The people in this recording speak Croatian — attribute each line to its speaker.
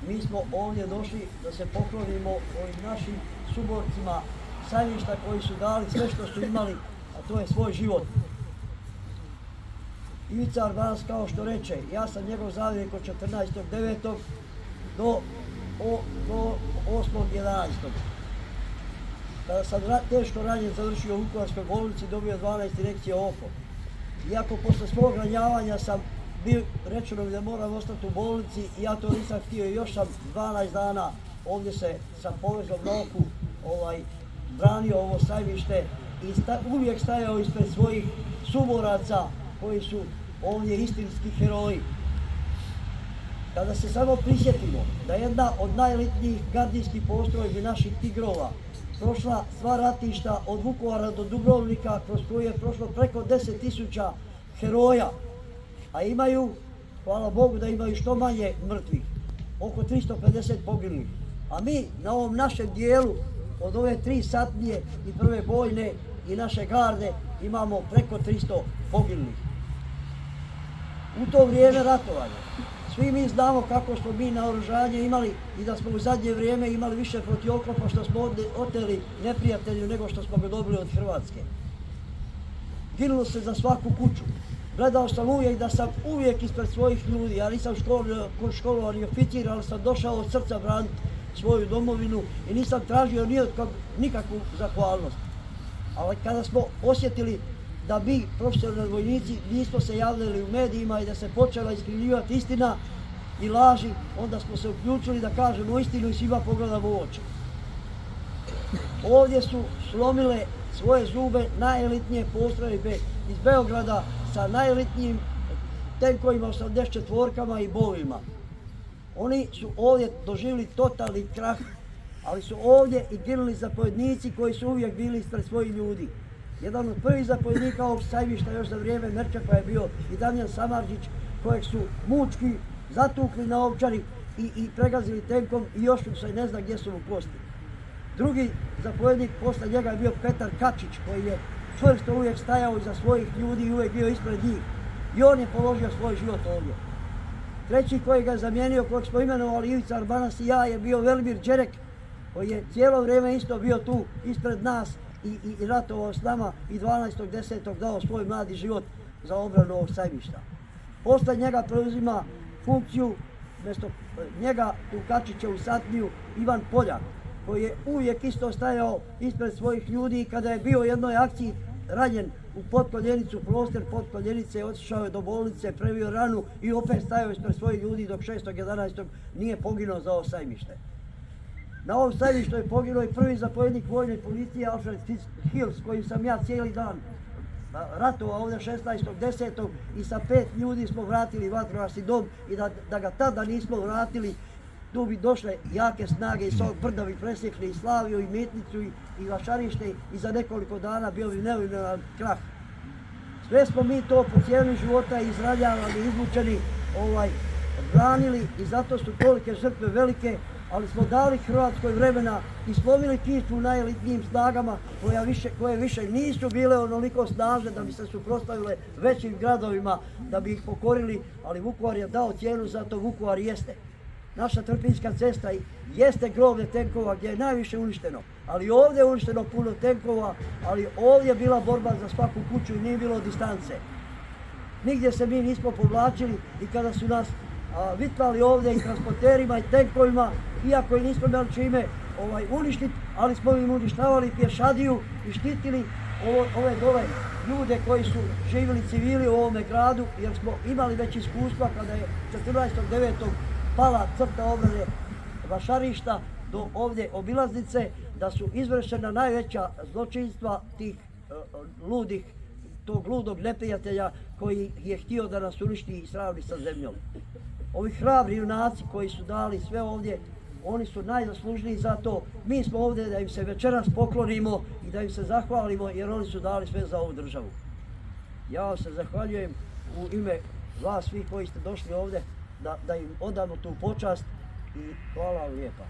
Speaker 1: mi smo ovdje došli da se poklonimo ovim našim suborcima Sajmišta koji su dali sve što su imali, a to je svoj život. Ivica Arbanac, kao što reče, ja sam njegov zamjenik od 14.9. do 8.11. Kada sam teško ranjen završio u Vukovarskoj bolnici, dobio 12 injekcija oko. Iako posle svog ranjavanja sam bio rečeno mi da moram ostati u bolnici i ja to nisam htio i još sam 12 dana ovdje se sa povezom na oku branio ovo Sajmište i uvijek stajao ispred svojih suboraca koji su ovdje istinski heroji. Kada se samo prisjetimo da jedna od najelitnijih gardijskih postrojbi naših tigrova prošla sva ratišta od Vukovara do Dubrovnika, kroz koju je prošlo preko 10.000 heroja, a imaju, hvala Bogu da imaju što manje mrtvih, oko 350 poginulih. A mi na ovom našem dijelu od ove 3 satnije i prve bojne i naše garde imamo preko 300 poginulih. U to vrijeme ratovanja svi mi znamo kako smo mi naoružanje imali i da smo u zadnje vrijeme imali više protivoklopa što smo oteli neprijatelju nego što smo ga dobili od Hrvatske. Ginulo se za svaku kuću. Gledao sam uvijek da sam uvijek ispred svojih ljudi. Ja nisam školovani oficir, ali sam došao od srca braniti svoju domovinu i nisam tražio nikakvu zahvalnost. Ali kada smo osjetili da mi, profesionalni vojnici, nismo se javljali u medijima i da se počela iskrivljivati istina i laži, onda smo se uključili da kažemo istinu i svima pogledamo u oči. Ovdje su slomile svoje zube najelitnije postrojbe iz Beograda sa najelitnijim tenkovima, 84-kama i bovima. Oni su ovdje doživjeli totalni krah, ali su ovdje i ginuli zapovjednici koji su uvijek bili ispred svojih ljudi. Jedan od prvih zapovjednika ovog Sajmišta još za vrijeme Merčepa je bio i Damjan Samardžić, kojeg su mučki zatukli na Ovčari i pregazili tenkom i još mu se ne zna gdje su mu kosti. Drugi zapovjednik posle njega je bio Petar Kačić, koji je čvrsto uvijek stajao iza svojih ljudi i uvijek bio ispred njih. I on je položio svoj život ovdje. Treći koji ga je zamijenio, kojeg smo imenovali Ivica Arbanac i ja, je bio Velimir Đerek, koji je cijelo vrijeme isto bio tu ispred nas i ratovao s nama i 12.10. dao svoj mladi život za obranu ovog Sajmišta. Posle njega preuzima funkciju, mjesto njega u Kačićevu satniju, Ivan Poljak, koji je uvijek isto stajao ispred svojih ljudi i kada je bio u jednoj akciji ranjen u potkoljenicu, prostor potkoljenice, otišao je do bolnice, previo ranu i opet stajao ispred svojih ljudi dok 6.11. nije poginuo za ovo Sajmište. Na ovom Sajmištu je poginuo i prvi zapovjednik vojne policije Alfred Hill, s kojim sam ja cijeli dan ratovao ovdje 16.10. i sa 5 ljudi smo vratili vatrogasni dom i da ga tada nismo vratili, tu bi došle jake snage iz ovog brda bi presjekli i Slaviju i Metnicu i Vašarište i za nekoliko dana bio bi nevinovan krah. Sve smo mi to po cijeli života izraljavali, izvučeni, branili i zato su tolike žrtve velike, ali smo dali Hrvatskoj vremena i slomili kičmu najelitnijim snagama koje više nisu bile onoliko snažne da bi se suprotstavile većim gradovima, da bi ih pokorili, ali Vukovar je dao cijenu, zato Vukovar jeste. Naša Trpinjska cesta jeste groblje tenkova gdje je najviše uništeno, ali ovdje je uništeno puno tenkova, ali ovdje je bila borba za svaku kuću i nije bilo distance. Nigdje se mi nismo povlačili i kada su nas vitlali ovdje i transporterima i tenkovima, iako i nismo imali čime uništiti, ali smo im uništavali pješadiju i štitili ove dole ljude koji su živjeli civili u ovome gradu, jer smo imali već iskustva kada je 14.9. pala crta obrane Vašarišta do ovdje obilaznice, da su izvršena najveća zločinstva tih ludih, tog ludog neprijatelja koji je htio da nas uništi i sravni sa zemljom. Ovi hrabri junaci koji su dali sve ovdje, oni su najzaslužniji za to. Mi smo ovdje da im se večeras poklonimo i da im se zahvalimo jer oni su dali sve za ovu državu. Ja vam se zahvaljujem u ime vas svih koji ste došli ovdje da im odamo tu počast i hvala vam lijepa.